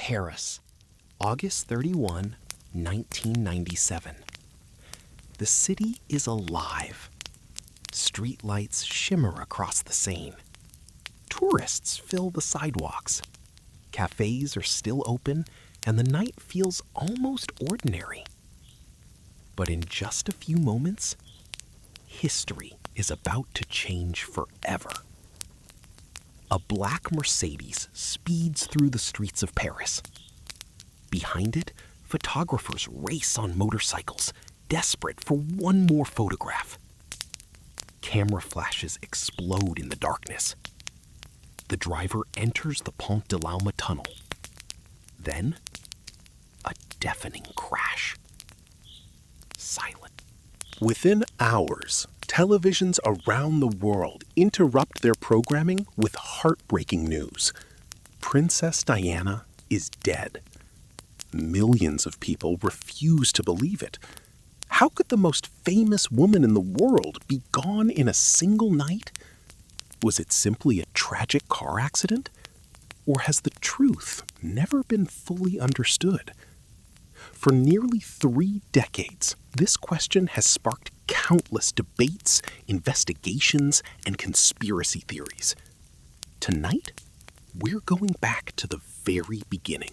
Paris, August 31, 1997. The city is alive. Streetlights shimmer across the Seine. Tourists fill the sidewalks. Cafes are still open, and the night feels almost ordinary. But in just a few moments, history is about to change forever. A black Mercedes speeds through the streets of Paris. Behind it, photographers race on motorcycles, desperate for one more photograph. Camera flashes explode in the darkness. The driver enters the Pont de l'Alma tunnel. Then, a deafening crash. Silent. Within hours, televisions around the world interrupt their programming with heartbreaking news. Princess Diana is dead. Millions of people refuse to believe it. How could the most famous woman in the world be gone in a single night? Was it simply a tragic car accident? Or has the truth never been fully understood? For nearly 3 decades, this question has sparked countless debates, investigations, and conspiracy theories. Tonight, we're going back to the very beginning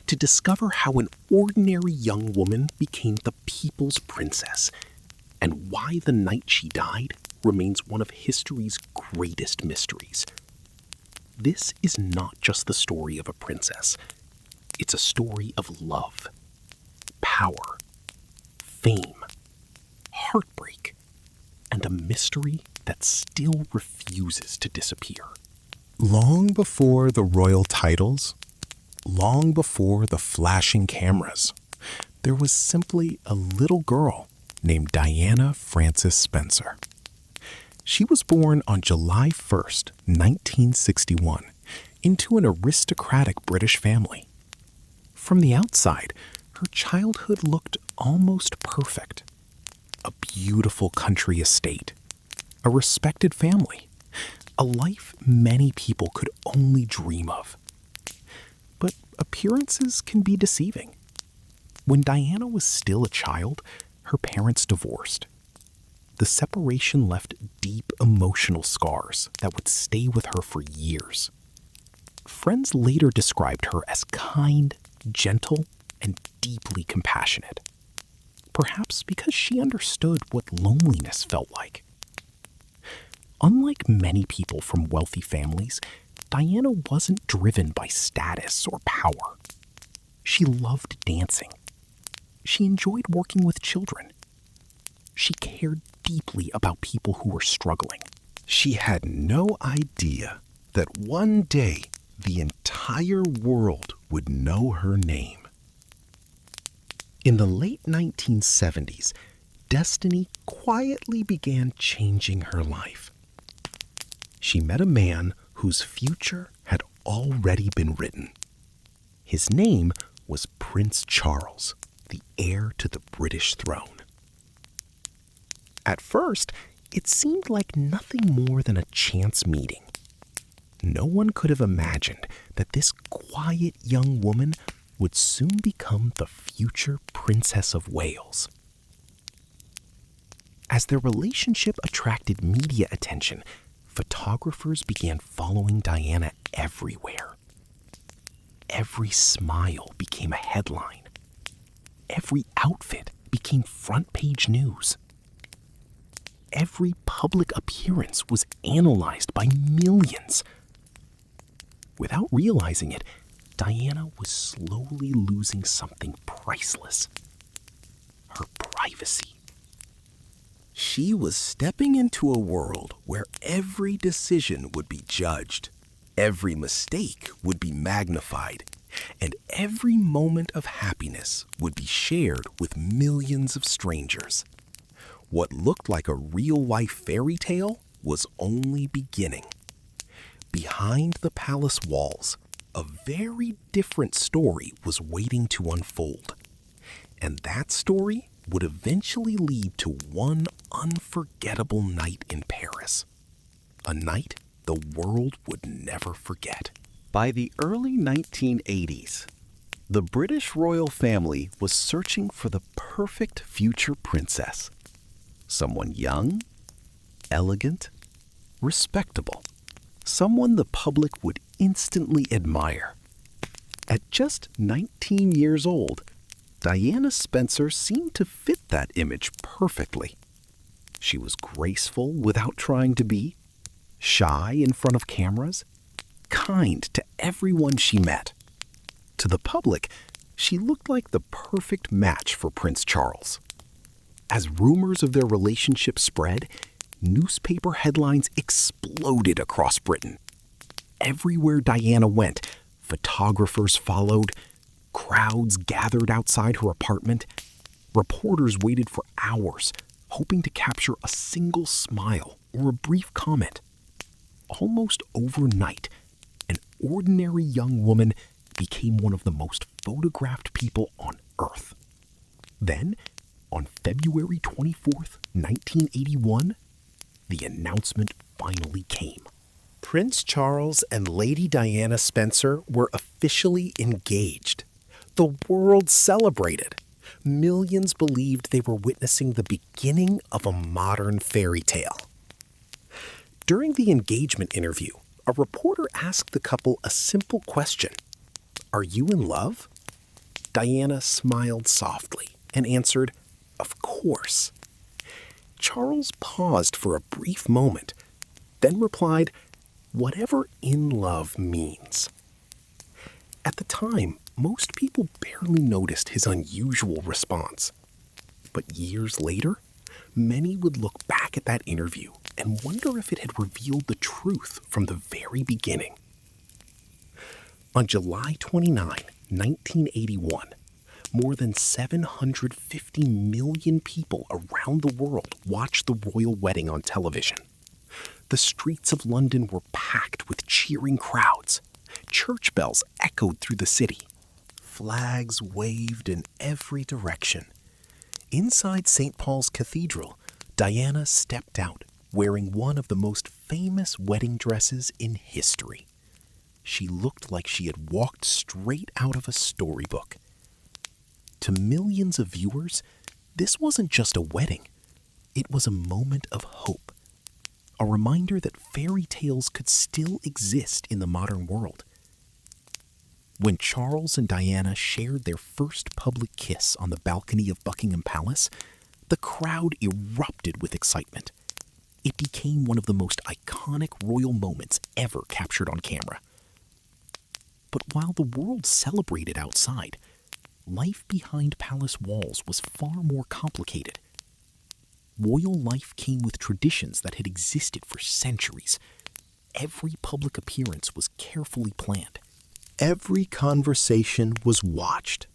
to discover how an ordinary young woman became the people's princess and why the night she died remains one of history's greatest mysteries. This is not just the story of a princess. It's a story of love, power, fame, heartbreak, and a mystery that still refuses to disappear. Long before the royal titles, long before the flashing cameras, there was simply a little girl named Diana Frances Spencer. She was born on July 1st, 1961, into an aristocratic British family. From the outside, her childhood looked almost perfect. A beautiful country estate, a respected family, a life many people could only dream of. But appearances can be deceiving. When Diana was still a child, her parents divorced. The separation left deep emotional scars that would stay with her for years. Friends later described her as kind, gentle, and deeply compassionate. Perhaps because she understood what loneliness felt like. Unlike many people from wealthy families, Diana wasn't driven by status or power. She loved dancing. She enjoyed working with children. She cared deeply about people who were struggling. She had no idea that one day the entire world would know her name. In the late 1970s, destiny quietly began changing her life. She met a man whose future had already been written. His name was Prince Charles, the heir to the British throne. At first, it seemed like nothing more than a chance meeting. No one could have imagined that this quiet young woman would soon become the future Princess of Wales. As their relationship attracted media attention, photographers began following Diana everywhere. Every smile became a headline. Every outfit became front-page news. Every public appearance was analyzed by millions. Without realizing it, Diana was slowly losing something priceless: her privacy. She was stepping into a world where every decision would be judged, every mistake would be magnified, and every moment of happiness would be shared with millions of strangers. What looked like a real-life fairy tale was only beginning. Behind the palace walls, a very different story was waiting to unfold. And that story would eventually lead to one unforgettable night in Paris. A night the world would never forget. By the early 1980s, the British royal family was searching for the perfect future princess. Someone young, elegant, respectable. Someone the public would instantly admire. At just 19 years old, Diana Spencer seemed to fit that image perfectly. She was graceful without trying to be, shy in front of cameras, kind to everyone she met. To the public, she looked like the perfect match for Prince Charles. As rumors of their relationship spread, newspaper headlines exploded across Britain. Everywhere Diana went, photographers followed, crowds gathered outside her apartment, reporters waited for hours, hoping to capture a single smile or a brief comment. Almost overnight, an ordinary young woman became one of the most photographed people on Earth. Then, on February 24th, 1981, the announcement finally came. Prince Charles and Lady Diana Spencer were officially engaged. The world celebrated. Millions believed they were witnessing the beginning of a modern fairy tale. During the engagement interview, a reporter asked the couple a simple question. "Are you in love?" Diana smiled softly and answered, "Of course." Charles paused for a brief moment, then replied, "Whatever in love means." At the time, most people barely noticed his unusual response. But years later, many would look back at that interview and wonder if it had revealed the truth from the very beginning. On July 29, 1981, more than 750 million people around the world watched the royal wedding on television. The streets of London were packed with cheering crowds. Church bells echoed through the city. Flags waved in every direction. Inside St. Paul's Cathedral, Diana stepped out wearing one of the most famous wedding dresses in history. She looked like she had walked straight out of a storybook. To millions of viewers, this wasn't just a wedding. It was a moment of hope. A reminder that fairy tales could still exist in the modern world. When Charles and Diana shared their first public kiss on the balcony of Buckingham Palace, the crowd erupted with excitement. It became one of the most iconic royal moments ever captured on camera. But while the world celebrated outside, life behind palace walls was far more complicated. Royal life came with traditions that had existed for centuries. Every public appearance was carefully planned. Every conversation was watched.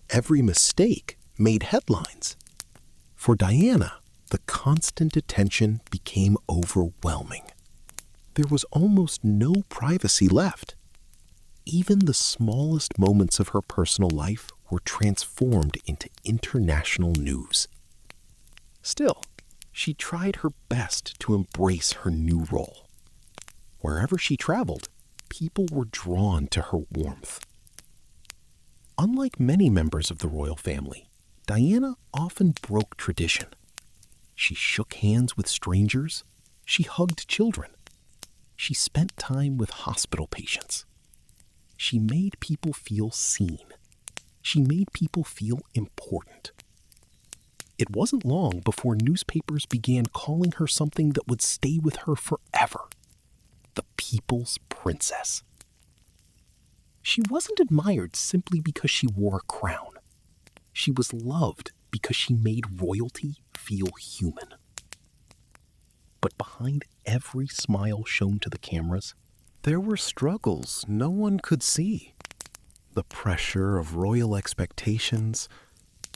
Every mistake made headlines. For Diana, the constant attention became overwhelming. There was almost no privacy left. Even the smallest moments of her personal life were transformed into international news. Still, she tried her best to embrace her new role. Wherever she traveled, people were drawn to her warmth. Unlike many members of the royal family, Diana often broke tradition. She shook hands with strangers. She hugged children. She spent time with hospital patients. She made people feel seen. She made people feel important. It wasn't long before newspapers began calling her something that would stay with her forever: the People's Princess. She wasn't admired simply because she wore a crown. She was loved because she made royalty feel human. But behind every smile shown to the cameras, there were struggles no one could see. The pressure of royal expectations,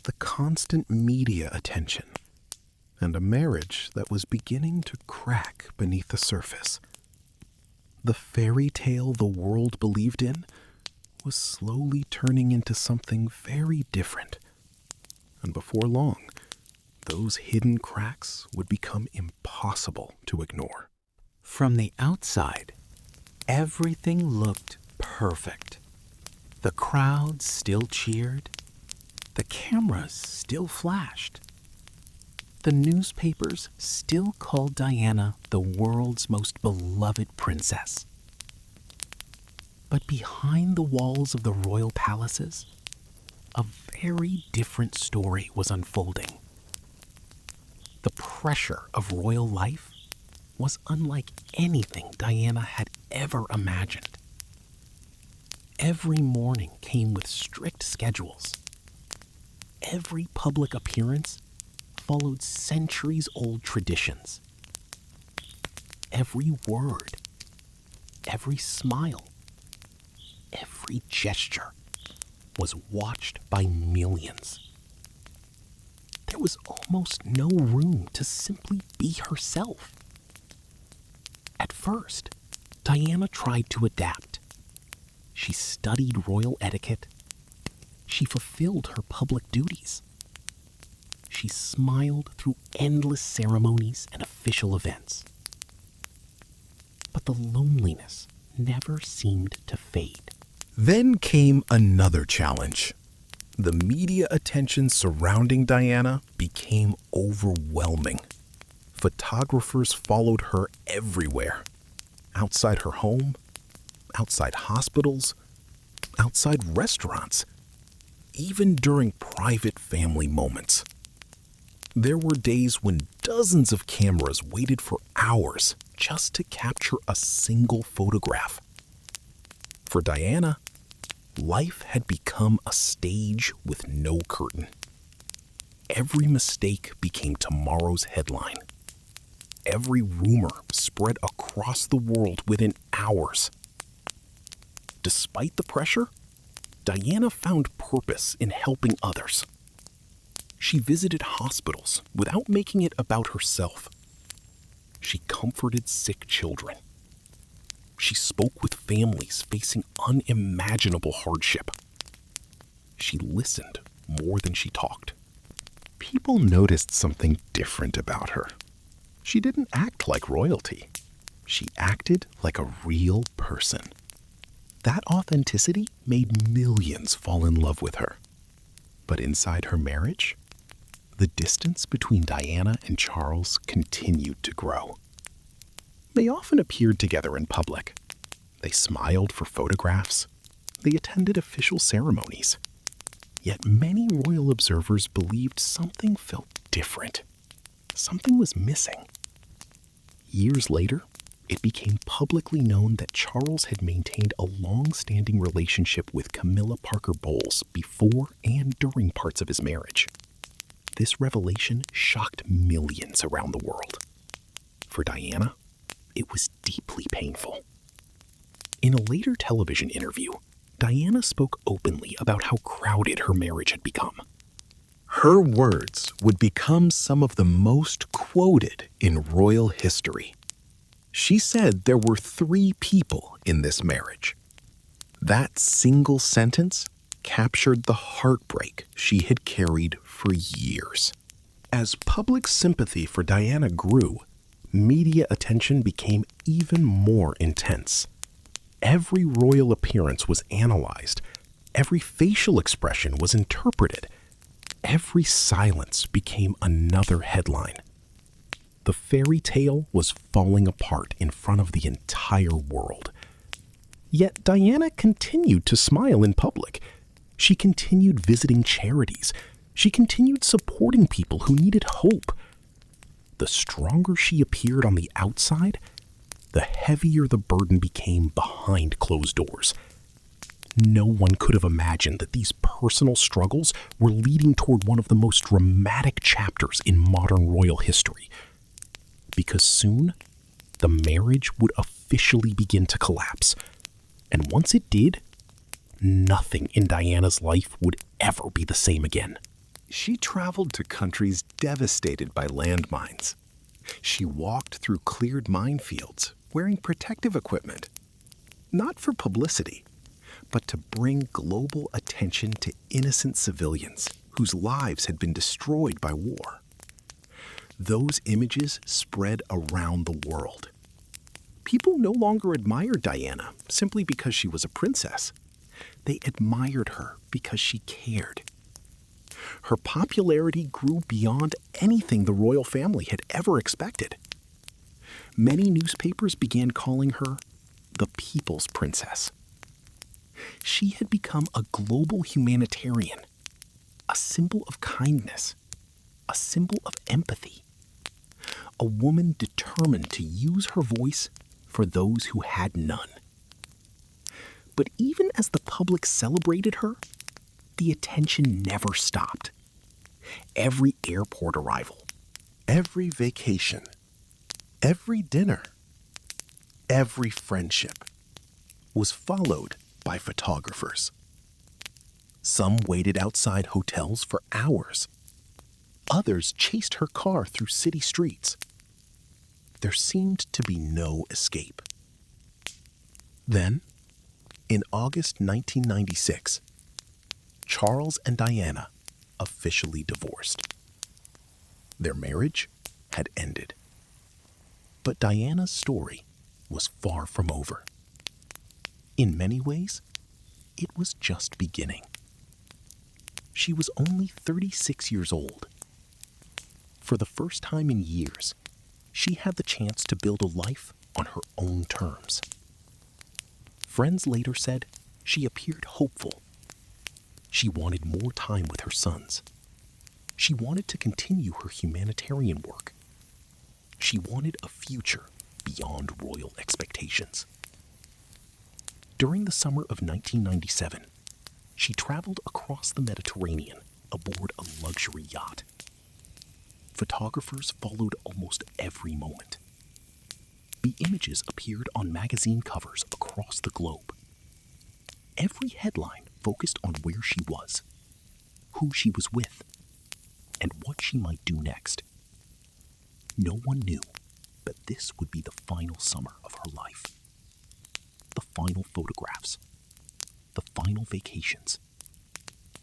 the constant media attention, and a marriage that was beginning to crack beneath the surface. The fairy tale the world believed in was slowly turning into something very different. And before long, those hidden cracks would become impossible to ignore. From the outside, everything looked perfect. The crowd still cheered. The cameras still flashed. The newspapers still called Diana the world's most beloved princess. But behind the walls of the royal palaces, a very different story was unfolding. The pressure of royal life was unlike anything Diana had ever imagined. Every morning came with strict schedules. Every public appearance followed centuries-old traditions. Every word, every smile, every gesture was watched by millions. There was almost no room to simply be herself. At first, Diana tried to adapt. She studied royal etiquette. She fulfilled her public duties. She smiled through endless ceremonies and official events. But the loneliness never seemed to fade. Then came another challenge. The media attention surrounding Diana became overwhelming. Photographers followed her everywhere. Outside her home, outside hospitals, outside restaurants, even during private family moments. There were days when dozens of cameras waited for hours just to capture a single photograph. For Diana, life had become a stage with no curtain. Every mistake became tomorrow's headline. Every rumor spread across the world within hours. Despite the pressure, Diana found purpose in helping others. She visited hospitals without making it about herself. She comforted sick children. She spoke with families facing unimaginable hardship. She listened more than she talked. People noticed something different about her. She didn't act like royalty. She acted like a real person. That authenticity made millions fall in love with her. But inside her marriage, the distance between Diana and Charles continued to grow. They often appeared together in public. They smiled for photographs. They attended official ceremonies. Yet many royal observers believed something felt different. Something was missing. Years later, it became publicly known that Charles had maintained a long-standing relationship with Camilla Parker Bowles before and during parts of his marriage. This revelation shocked millions around the world. For Diana, it was deeply painful. In a later television interview, Diana spoke openly about how crowded her marriage had become. Her words would become some of the most quoted in royal history. She said there were 3 people in this marriage. That single sentence captured the heartbreak she had carried for years. As public sympathy for Diana grew, media attention became even more intense. Every royal appearance was analyzed. Every facial expression was interpreted. Every silence became another headline. The fairy tale was falling apart in front of the entire world. Yet Diana continued to smile in public. She continued visiting charities. She continued supporting people who needed hope. The stronger she appeared on the outside, the heavier the burden became behind closed doors. No one could have imagined that these personal struggles were leading toward one of the most dramatic chapters in modern royal history. Because soon, the marriage would officially begin to collapse. And once it did, nothing in Diana's life would ever be the same again. She traveled to countries devastated by landmines. She walked through cleared minefields wearing protective equipment, not for publicity, but to bring global attention to innocent civilians whose lives had been destroyed by war. Those images spread around the world. People no longer admired Diana simply because she was a princess. They admired her because she cared. Her popularity grew beyond anything the royal family had ever expected. Many newspapers began calling her the People's Princess. She had become a global humanitarian, a symbol of kindness, a symbol of empathy, a woman determined to use her voice for those who had none. But even as the public celebrated her, the attention never stopped. Every airport arrival, every vacation, every dinner, every friendship was followed by photographers. Some waited outside hotels for hours. Others chased her car through city streets. There seemed to be no escape. Then, in August 1996, Charles and Diana officially divorced. Their marriage had ended. But Diana's story was far from over. In many ways, it was just beginning. She was only 36 years old. For the first time in years, she had the chance to build a life on her own terms. Friends later said she appeared hopeful. She wanted more time with her sons. She wanted to continue her humanitarian work. She wanted a future beyond royal expectations. During the summer of 1997, she traveled across the Mediterranean aboard a luxury yacht. Photographers followed almost every moment. The images appeared on magazine covers across the globe. Every headline focused on where she was, who she was with, and what she might do next. No one knew that this would be the final summer of her life. The final photographs, the final vacations,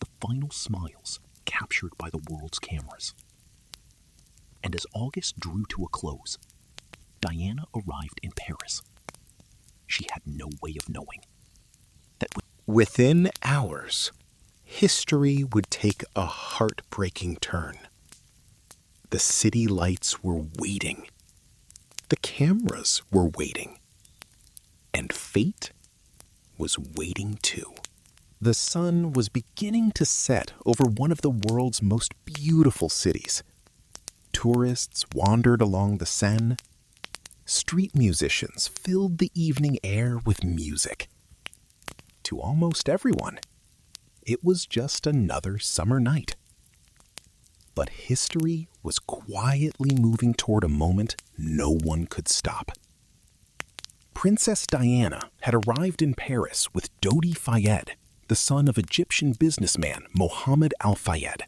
the final smiles captured by the world's cameras. And as August drew to a close, Diana arrived in Paris. She had no way of knowing that Within hours, history would take a heartbreaking turn. The city lights were waiting. The cameras were waiting. And fate was waiting too. The sun was beginning to set over one of the world's most beautiful cities. Tourists wandered along the Seine. Street musicians filled the evening air with music. To almost everyone, it was just another summer night. But history was quietly moving toward a moment no one could stop. Princess Diana had arrived in Paris with Dodi Fayed, the son of Egyptian businessman Mohammed Al-Fayed.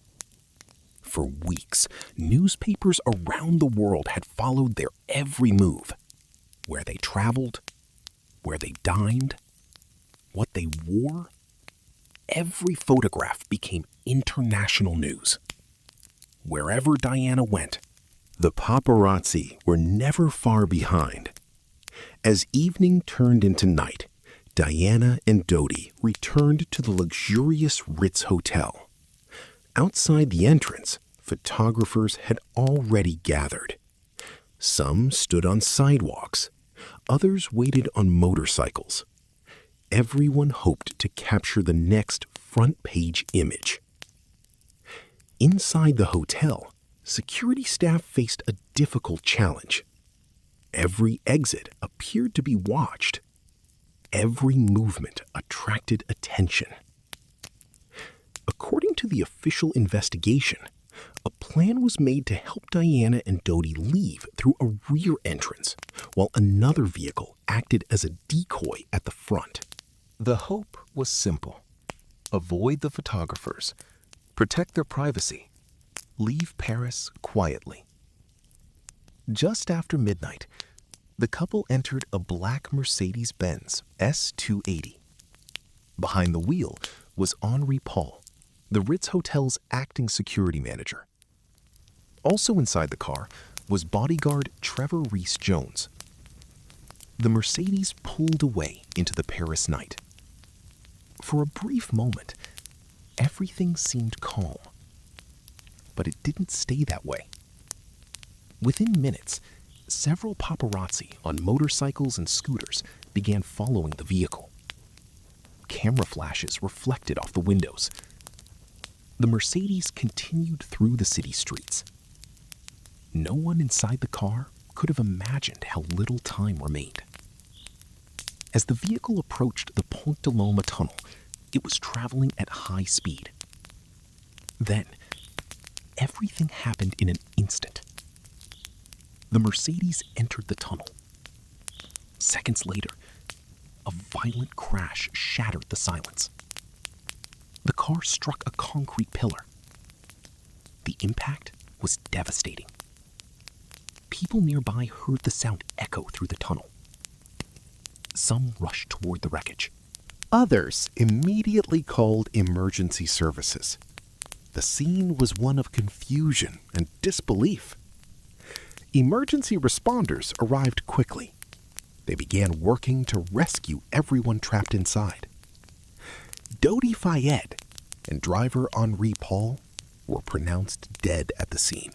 For weeks, newspapers around the world had followed their every move. Where they traveled, where they dined, what they wore. Every photograph became international news. Wherever Diana went, the paparazzi were never far behind. As evening turned into night, Diana and Dodi returned to the luxurious Ritz Hotel. Outside the entrance, photographers had already gathered. Some stood on sidewalks. Others waited on motorcycles. Everyone hoped to capture the next front-page image. Inside the hotel, security staff faced a difficult challenge. Every exit appeared to be watched. Every movement attracted attention. According to the official investigation, a plan was made to help Diana and Dodi leave through a rear entrance, while another vehicle acted as a decoy at the front. The hope was simple. Avoid the photographers, protect their privacy, leave Paris quietly. Just after midnight, the couple entered a black Mercedes-Benz S280. Behind the wheel was Henri Paul, the Ritz Hotel's acting security manager. Also inside the car was bodyguard Trevor Rees-Jones. The Mercedes pulled away into the Paris night. For a brief moment, everything seemed calm. But it didn't stay that way. Within minutes, several paparazzi on motorcycles and scooters began following the vehicle. Camera flashes reflected off the windows. The Mercedes continued through the city streets. No one inside the car could have imagined how little time remained. As the vehicle approached the Pont de l'Homme tunnel, it was traveling at high speed. Then, everything happened in an instant. The Mercedes entered the tunnel. Seconds later, a violent crash shattered the silence. The car struck a concrete pillar. The impact was devastating. People nearby heard the sound echo through the tunnel. Some rushed toward the wreckage. Others immediately called emergency services. The scene was one of confusion and disbelief. Emergency responders arrived quickly. They began working to rescue everyone trapped inside. Dodi Fayed and driver Henri Paul were pronounced dead at the scene.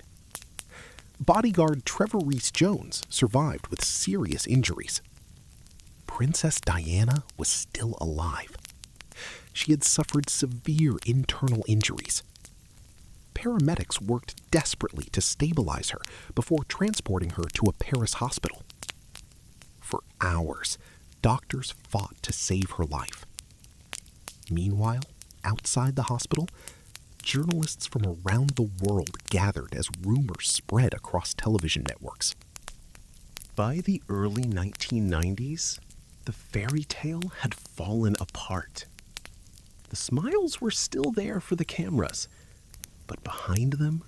Bodyguard Trevor Rees-Jones survived with serious injuries. Princess Diana was still alive. She had suffered severe internal injuries. Paramedics worked desperately to stabilize her before transporting her to a Paris hospital. For hours, doctors fought to save her life. Meanwhile, outside the hospital, journalists from around the world gathered as rumors spread across television networks. By the early 1990s, the fairy tale had fallen apart. The smiles were still there for the cameras, but behind them,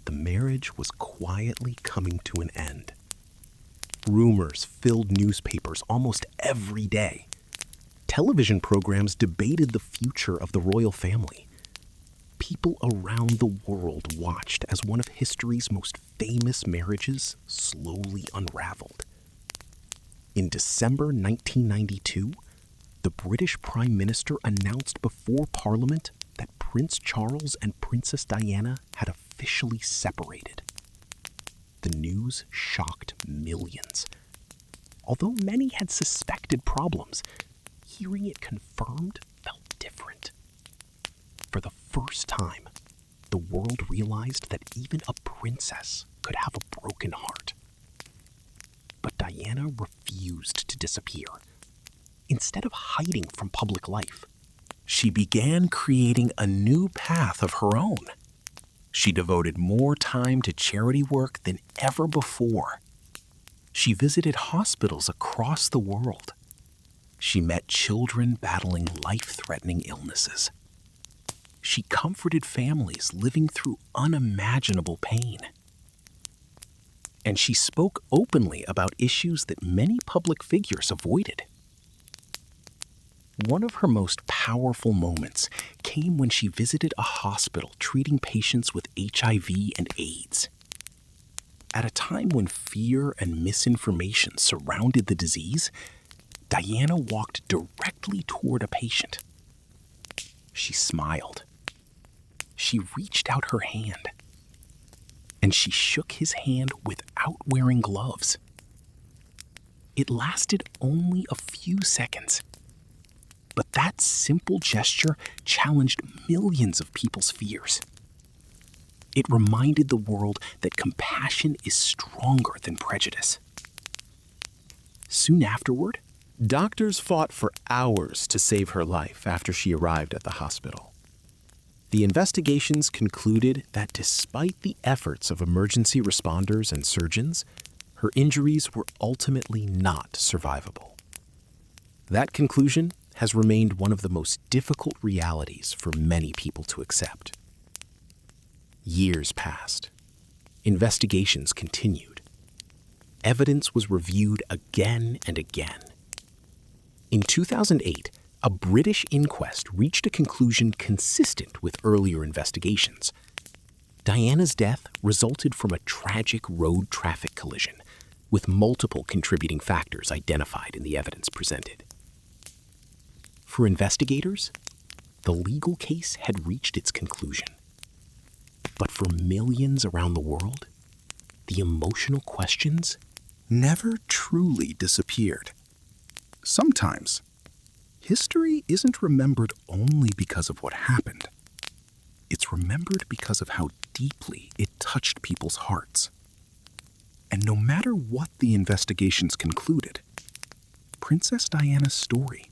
the marriage was quietly coming to an end. Rumors filled newspapers almost every day. Television programs debated the future of the royal family. People around the world watched as one of history's most famous marriages slowly unraveled. In December 1992, the British Prime Minister announced before Parliament that Prince Charles and Princess Diana had officially separated. The news shocked millions. Although many had suspected problems, hearing it confirmed felt different. For the first time, the world realized that even a princess could have a broken heart. But Diana refused to disappear. Instead of hiding from public life, she began creating a new path of her own. She devoted more time to charity work than ever before. She visited hospitals across the world. She met children battling life-threatening illnesses. She comforted families living through unimaginable pain. And she spoke openly about issues that many public figures avoided. One of her most powerful moments came when she visited a hospital treating patients with HIV and AIDS. At a time when fear and misinformation surrounded the disease, Diana walked directly toward a patient. She smiled. She reached out her hand. And she shook his hand without wearing gloves. It lasted only a few seconds. But that simple gesture challenged millions of people's fears. It reminded the world that compassion is stronger than prejudice. Soon afterward, doctors fought for hours to save her life after she arrived at the hospital. The investigations concluded that despite the efforts of emergency responders and surgeons, her injuries were ultimately not survivable. That conclusion has remained one of the most difficult realities for many people to accept. Years passed. Investigations continued. Evidence was reviewed again and again. In 2008, a British inquest reached a conclusion consistent with earlier investigations. Diana's death resulted from a tragic road traffic collision, with multiple contributing factors identified in the evidence presented. For investigators, the legal case had reached its conclusion. But for millions around the world, the emotional questions Never truly disappeared. Sometimes, history isn't remembered only because of what happened. It's remembered because of how deeply it touched people's hearts. And no matter what the investigations concluded, Princess Diana's story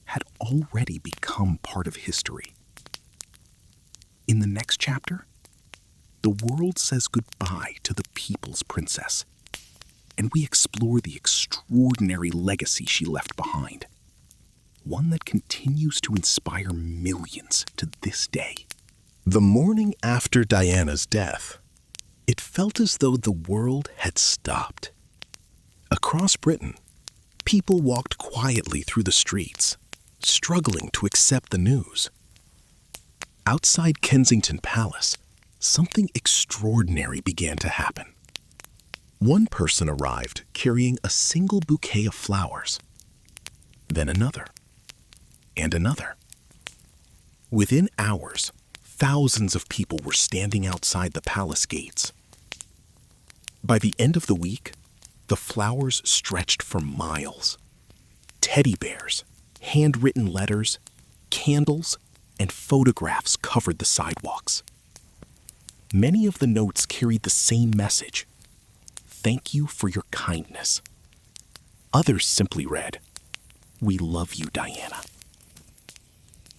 had already become part of history. In the next chapter, the world says goodbye to the people's princess, and we explore the extraordinary legacy she left behind, one that continues to inspire millions to this day. The morning after Diana's death, it felt as though the world had stopped. Across Britain, people walked quietly through the streets, struggling to accept the news. Outside Kensington Palace, something extraordinary began to happen. One person arrived carrying a single bouquet of flowers, then another, and another. Within hours, thousands of people were standing outside the palace gates. By the end of the week, the flowers stretched for miles. Teddy bears, handwritten letters, candles, and photographs covered the sidewalks. Many of the notes carried the same message: "Thank you for your kindness." Others simply read, "We love you, Diana."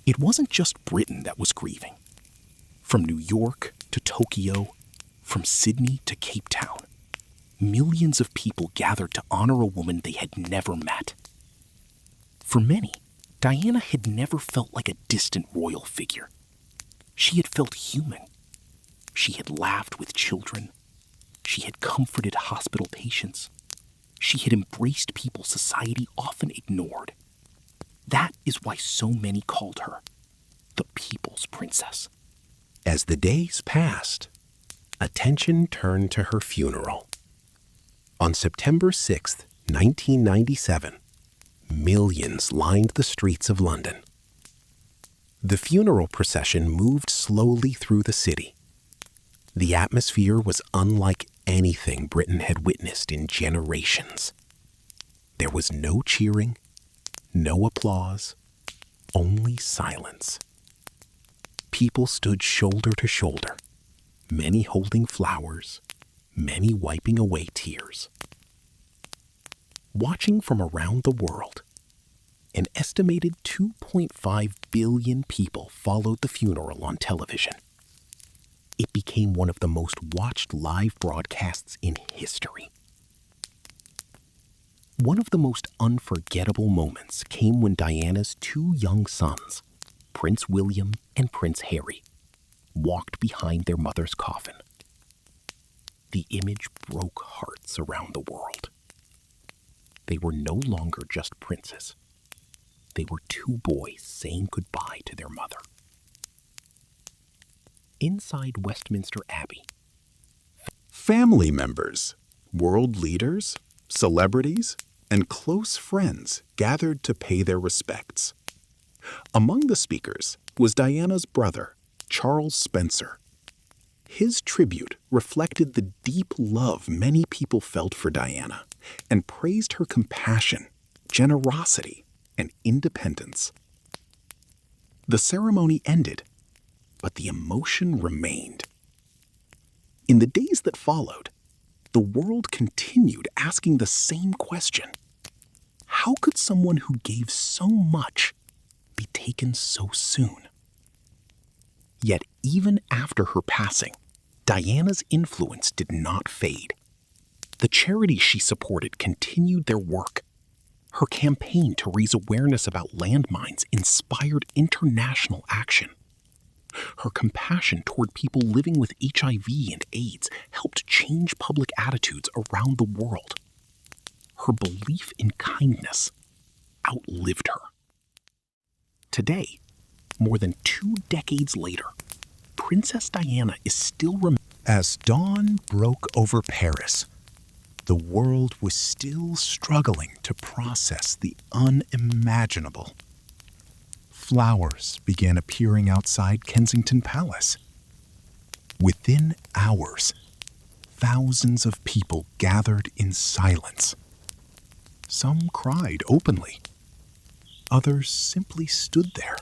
It wasn't just Britain that was grieving. From New York to Tokyo, from Sydney to Cape Town, millions of people gathered to honor a woman they had never met. For many, Diana had never felt like a distant royal figure. She had felt human. She had laughed with children. She had comforted hospital patients. She had embraced people society often ignored. That is why so many called her the People's Princess. As the days passed, attention turned to her funeral. On September 6, 1997, millions lined the streets of London. The funeral procession moved slowly through the city. The atmosphere was unlike anything Britain had witnessed in generations. There was no cheering, no applause, only silence. People stood shoulder to shoulder, many holding flowers, many wiping away tears. Watching from around the world, an estimated 2.5 billion people followed the funeral on television. It became one of the most watched live broadcasts in history. One of the most unforgettable moments came when Diana's two young sons, Prince William and Prince Harry, walked behind their mother's coffin. The image broke hearts around the world. They were no longer just princes. They were two boys saying goodbye to their mother. Inside Westminster Abbey, Family members, world leaders, celebrities, and close friends gathered to pay their respects. Among the speakers was Diana's brother, Charles Spencer. His tribute reflected the deep love many people felt for Diana and praised her compassion, generosity, and independence. The ceremony ended, but the emotion remained. In the days that followed, the world continued asking the same question. How could someone who gave so much be taken so soon? Yet even after her passing, Diana's influence did not fade. The charities she supported continued their work. Her campaign to raise awareness about landmines inspired international action. Her compassion toward people living with HIV and AIDS helped change public attitudes around the world. Her belief in kindness outlived her. Today, more than 2 decades later, Princess Diana is still remembered. As dawn broke over Paris, the world was still struggling to process the unimaginable. Flowers began appearing outside Kensington Palace. Within hours, thousands of people gathered in silence. Some cried openly. Others simply stood there,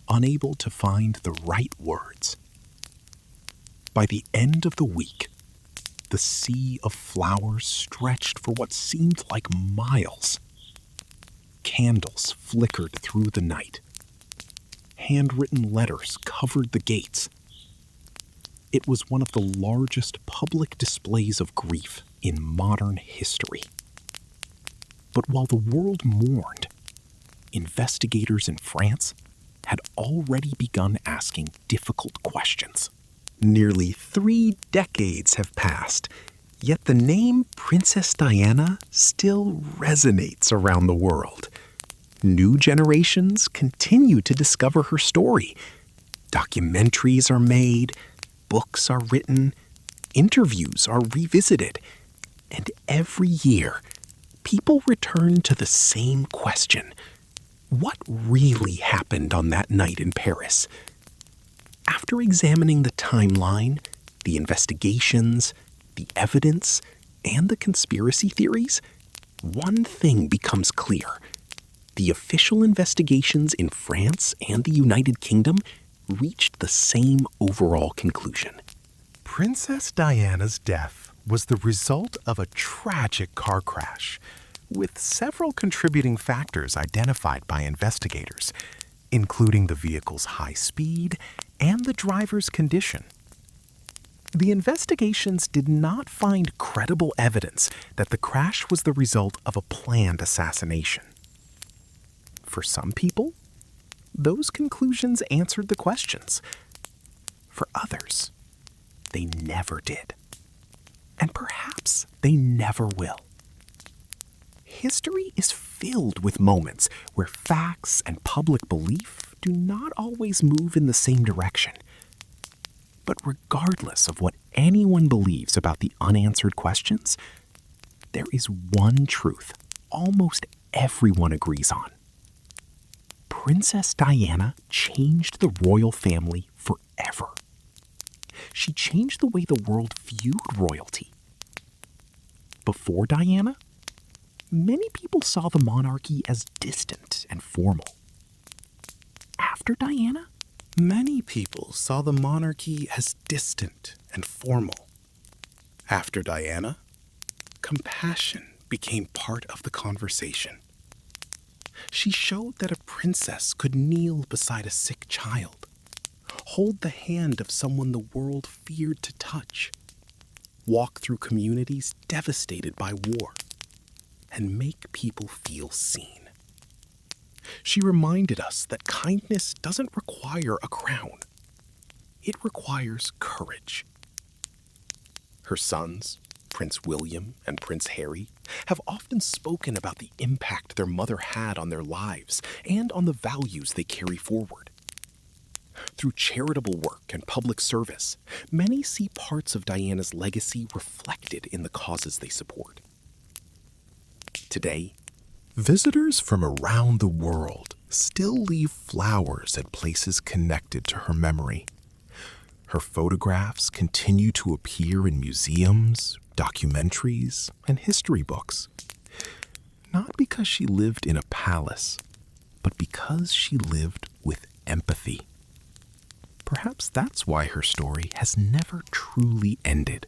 unable to find the right words. By the end of the week, the sea of flowers stretched for what seemed like miles. Candles flickered through the night. Handwritten letters covered the gates. It was one of the largest public displays of grief in modern history. But while the world mourned, investigators in France had already begun asking difficult questions. Nearly 3 decades have passed, yet the name Princess Diana still resonates around the world. New generations continue to discover her story. Documentaries are made, books are written, interviews are revisited, and every year, people return to the same question: what really happened on that night in Paris? After examining the timeline, the investigations, the evidence, and the conspiracy theories, one thing becomes clear. The official investigations in France and the United Kingdom reached the same overall conclusion. Princess Diana's death was the result of a tragic car crash, with several contributing factors identified by investigators, including the vehicle's high speed and the driver's condition. The investigations did not find credible evidence that the crash was the result of a planned assassination. For some people, those conclusions answered the questions. For others, they never did. And perhaps they never will. History is filled with moments where facts and public belief do not always move in the same direction. But regardless of what anyone believes about the unanswered questions, there is one truth almost everyone agrees on. Princess Diana changed the royal family forever. She changed the way the world viewed royalty. Before Diana, many people saw the monarchy as distant and formal. After Diana, many people saw the monarchy as distant and formal. After Diana, compassion became part of the conversation. She showed that a princess could kneel beside a sick child, hold the hand of someone the world feared to touch, walk through communities devastated by war, and make people feel seen. She reminded us that kindness doesn't require a crown. It requires courage. Her sons, Prince William and Prince Harry, have often spoken about the impact their mother had on their lives and on the values they carry forward. Through charitable work and public service, many see parts of Diana's legacy reflected in the causes they support. Today, visitors from around the world still leave flowers at places connected to her memory. Her photographs continue to appear in museums, documentaries, and history books. Not because she lived in a palace, but because she lived with empathy. Perhaps that's why her story has never truly ended.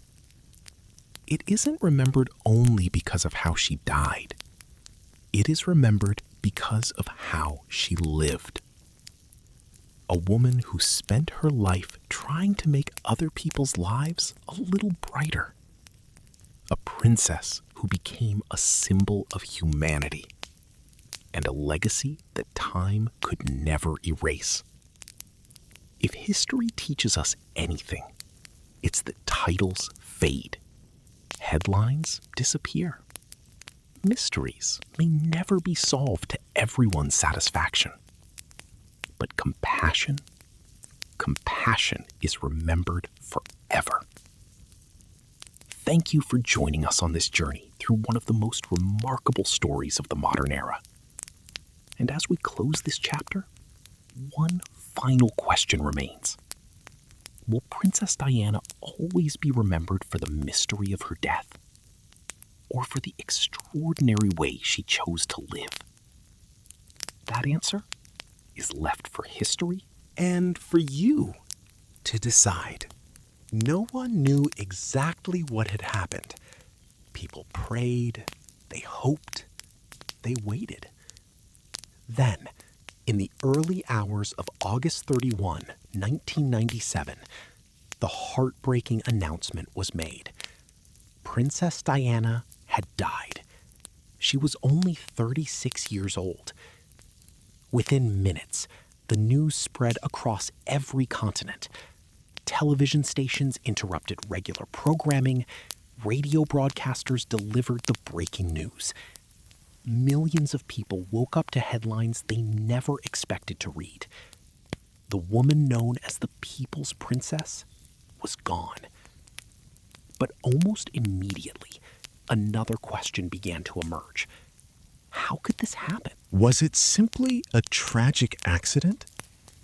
It isn't remembered only because of how she died. It is remembered because of how she lived. A woman who spent her life trying to make other people's lives a little brighter. A princess who became a symbol of humanity. And a legacy that time could never erase. If history teaches us anything, it's that titles fade. Headlines disappear. Mysteries may never be solved to everyone's satisfaction. But compassion is remembered forever. thank you for joining us on this journey through one of the most remarkable stories of the modern era. And as we close this chapter, one final question remains. Will Princess Diana always be remembered for the mystery of her death, or for the extraordinary way she chose to live? That answer is left for history And for you to decide. No one knew exactly what had happened. People prayed, they hoped, they waited. Then, in the early hours of August 31, 1997, the heartbreaking announcement was made. Princess Diana had died. She was only 36 years old. Within minutes, the news spread across every continent. Television stations interrupted regular programming. Radio broadcasters delivered the breaking news. Millions of people woke up to headlines they never expected to read. The woman known as the People's Princess was gone. But almost immediately, another question began to emerge. How could this happen? Was it simply a tragic accident?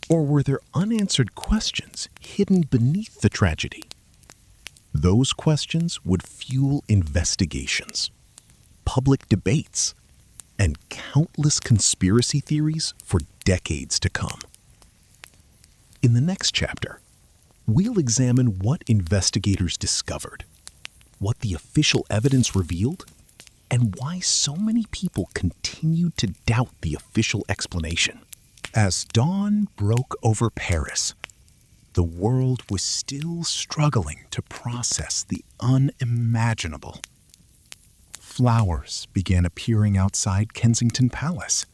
Or were there unanswered questions hidden beneath the tragedy? Those questions would fuel investigations, public debates, and countless conspiracy theories for decades to come. In the next chapter, we'll examine what investigators discovered, what the official evidence revealed, and why so many people continued to doubt the official explanation. As dawn broke over Paris, the world was still struggling to process the unimaginable. Flowers began appearing outside Kensington Palace.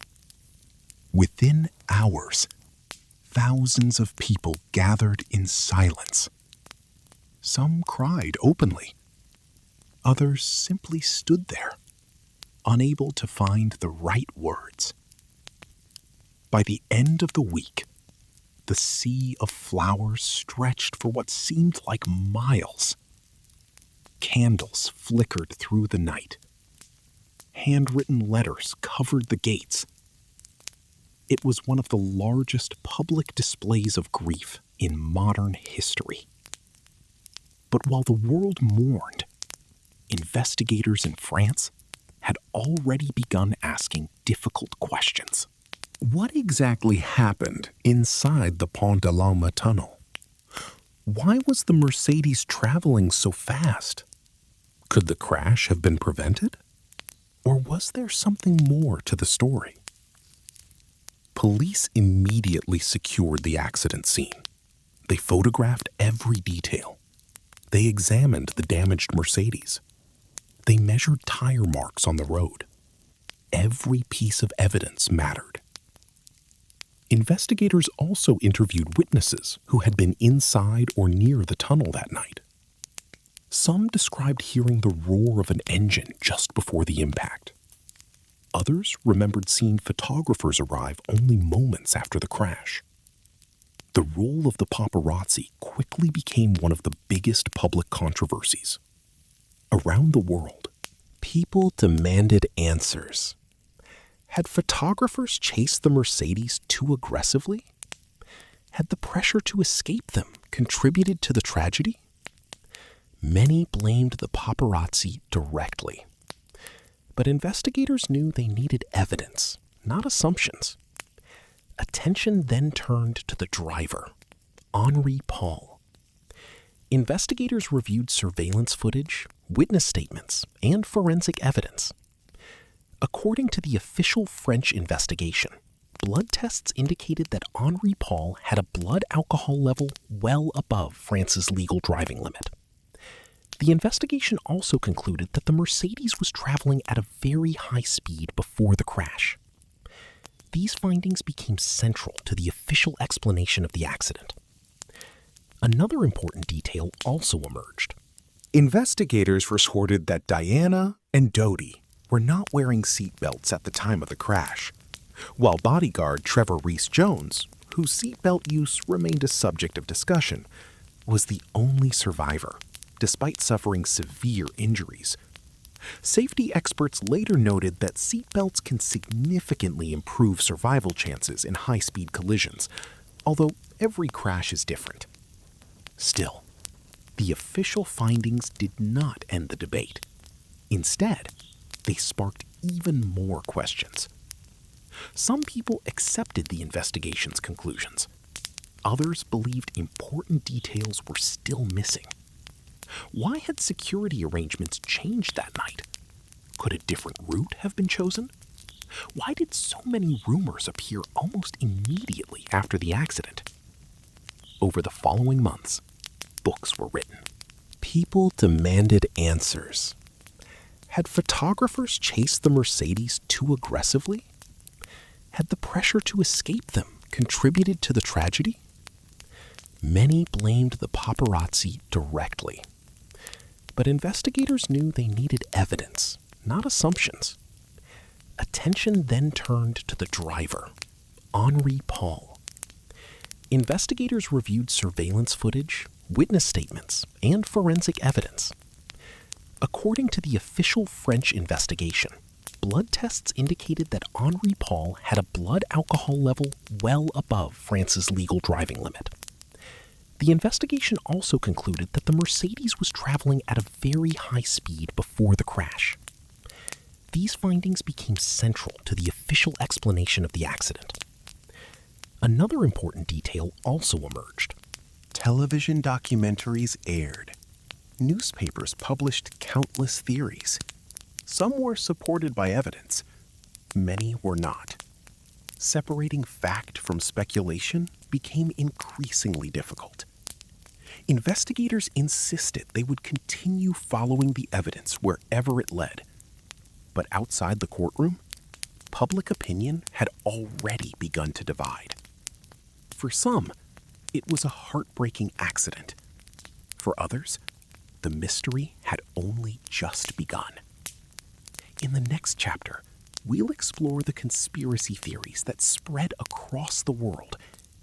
Within hours, thousands of people gathered in silence. Some cried openly. Others simply stood there, unable to find the right words. By the end of the week, the sea of flowers stretched for what seemed like miles. Candles flickered through the night. Handwritten letters covered the gates. It was one of the largest public displays of grief in modern history. But while the world mourned, investigators in France had already begun asking difficult questions. What exactly happened inside the Pont de l'Alma tunnel? Why was the Mercedes traveling so fast? Could the crash have been prevented? Or was there something more to the story? Police immediately secured the accident scene. They photographed every detail. They examined the damaged Mercedes. They measured tire marks on the road. Every piece of evidence mattered. Investigators also interviewed witnesses who had been inside or near the tunnel that night. Some described hearing the roar of an engine just before the impact. Others remembered seeing photographers arrive only moments after the crash. The role of the paparazzi quickly became one of the biggest public controversies. Around the world, people demanded answers. Had photographers chased the Mercedes too aggressively? Had the pressure to escape them contributed to the tragedy? Many blamed the paparazzi directly. But investigators knew they needed evidence, not assumptions. Attention then turned to the driver, Henri Paul. Investigators reviewed surveillance footage, witness statements, and forensic evidence. According to the official French investigation, blood tests indicated that Henri Paul had a blood alcohol level well above France's legal driving limit. The investigation also concluded that the Mercedes was traveling at a very high speed before the crash. These findings became central to the official explanation of the accident. Another important detail also emerged. Investigators reported that Diana and Dodi were not wearing seatbelts at the time of the crash, while bodyguard Trevor Rees-Jones, whose seatbelt use remained a subject of discussion, was the only survivor. despite suffering severe injuries. Safety experts later noted that seatbelts can significantly improve survival chances in high-speed collisions, although every crash is different. Still, the official findings did not end the debate. Instead, they sparked even more questions. Some people accepted the investigation's conclusions. Others believed important details were still missing. Why had security arrangements changed that night? Could a different route have been chosen? Why did so many rumors appear almost immediately after the accident? Over the following months, books were written. People demanded answers. Had photographers chased the Mercedes too aggressively? Had the pressure to escape them contributed to the tragedy? Many blamed the paparazzi directly. But investigators knew they needed evidence, not assumptions. Attention then turned to the driver, Henri Paul. Investigators reviewed surveillance footage, witness statements, and forensic evidence. According to the official French investigation, blood tests indicated that Henri Paul had a blood alcohol level well above France's legal driving limit. The investigation also concluded that the Mercedes was traveling at a very high speed before the crash. These findings became central to the official explanation of the accident. Another important detail also emerged. Television documentaries aired. Newspapers published countless theories. Some were supported by evidence. Many were not. Separating fact from speculation became increasingly difficult. Investigators insisted they would continue following the evidence wherever it led. But outside the courtroom, public opinion had already begun to divide. For some, it was a heartbreaking accident. For others, the mystery had only just begun. In the next chapter, we'll explore the conspiracy theories that spread across the world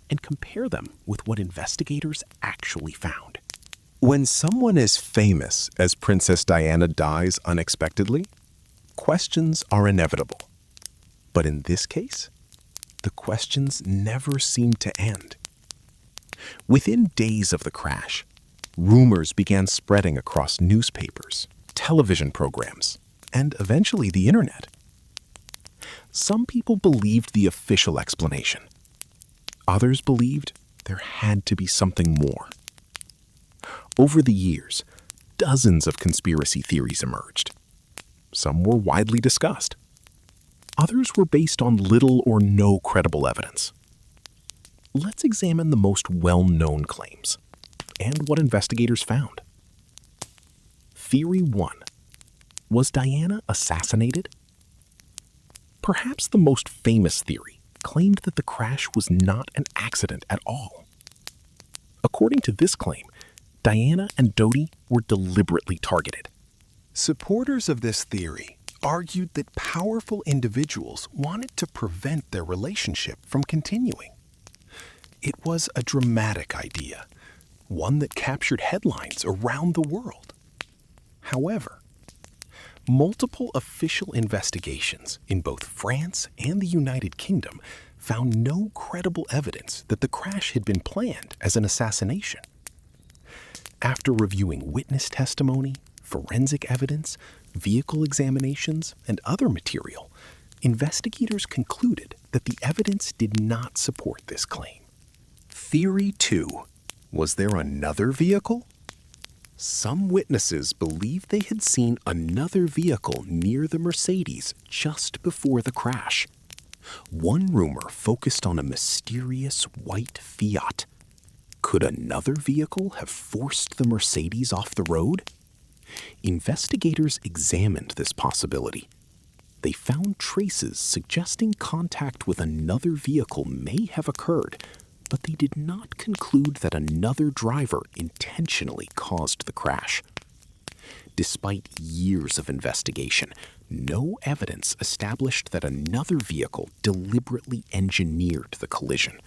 and compare them with what investigators actually found. When someone as famous as Princess Diana dies unexpectedly, questions are inevitable. But in this case, the questions never seemed to end. Within days of the crash, rumors began spreading across newspapers, television programs, and eventually the internet. Some people believed the official explanation. Others believed there had to be something more. Over the years, dozens of conspiracy theories emerged. Some were widely discussed. Others were based on little or no credible evidence. Let's examine the most well-known claims and what investigators found. Theory 1. Was Diana assassinated? Perhaps the most famous theory claimed that the crash was not an accident at all. According to this claim, Diana and Dodi were deliberately targeted. Supporters of this theory argued that powerful individuals wanted to prevent their relationship from continuing. It was a dramatic idea, one that captured headlines around the world. However, multiple official investigations in both France and the United Kingdom found no credible evidence that the crash had been planned as an assassination. After reviewing witness testimony, forensic evidence, vehicle examinations, and other material, investigators concluded that the evidence did not support this claim. Theory 2. Was there another vehicle? Some witnesses believed they had seen another vehicle near the Mercedes just before the crash. One rumor focused on a mysterious white Fiat. Could another vehicle have forced the Mercedes off the road? Investigators examined this possibility. They found traces suggesting contact with another vehicle may have occurred, but they did not conclude that another driver intentionally caused the crash. Despite years of investigation, no evidence established that another vehicle deliberately engineered the collision.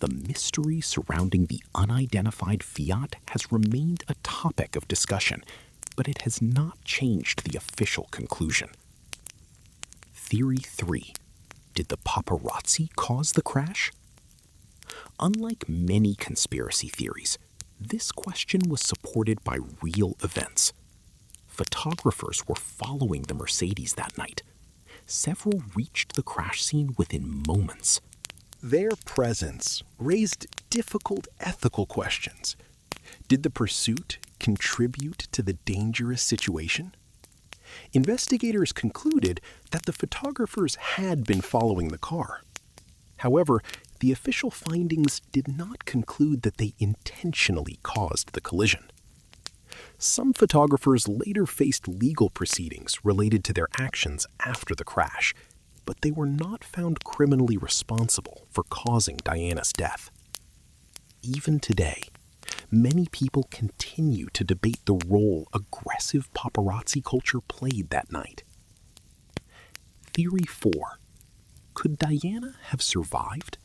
The mystery surrounding the unidentified Fiat has remained a topic of discussion, but it has not changed the official conclusion. Theory 3. Did the paparazzi cause the crash? Unlike many conspiracy theories, this question was supported by real events. Photographers were following the Mercedes that night. Several reached the crash scene within moments. Their presence raised difficult ethical questions. Did the pursuit contribute to the dangerous situation? Investigators concluded that the photographers had been following the car. However, the official findings did not conclude that they intentionally caused the collision. Some photographers later faced legal proceedings related to their actions after the crash, but they were not found criminally responsible for causing Diana's death. Even today, many people continue to debate the role aggressive paparazzi culture played that night. Theory 4. Could Diana have survived?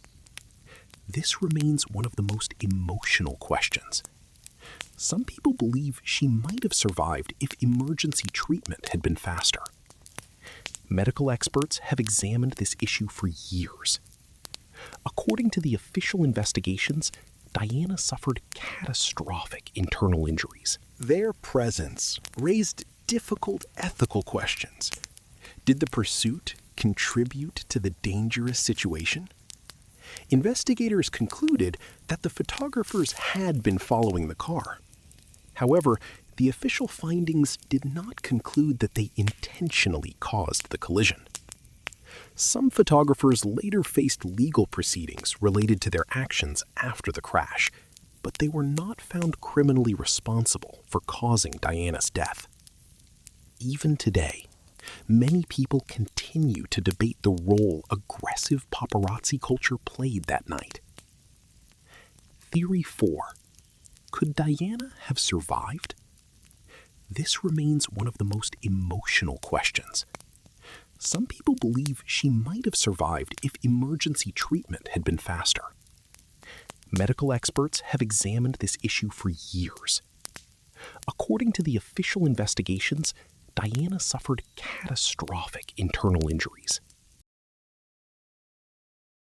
This remains one of the most emotional questions. Some people believe she might have survived if emergency treatment had been faster. Medical experts have examined this issue for years. According to the official investigations, Diana suffered catastrophic internal injuries. Their presence raised difficult ethical questions. Did the pursuit contribute to the dangerous situation? Investigators concluded that the photographers had been following the car. However, the official findings did not conclude that they intentionally caused the collision. Some photographers later faced legal proceedings related to their actions after the crash, but they were not found criminally responsible for causing Diana's death. Even today, many people continue to debate the role aggressive paparazzi culture played that night. Theory 4. Could Diana have survived? This remains one of the most emotional questions. Some people believe she might have survived if emergency treatment had been faster. Medical experts have examined this issue for years. According to the official investigations, Diana suffered catastrophic internal injuries.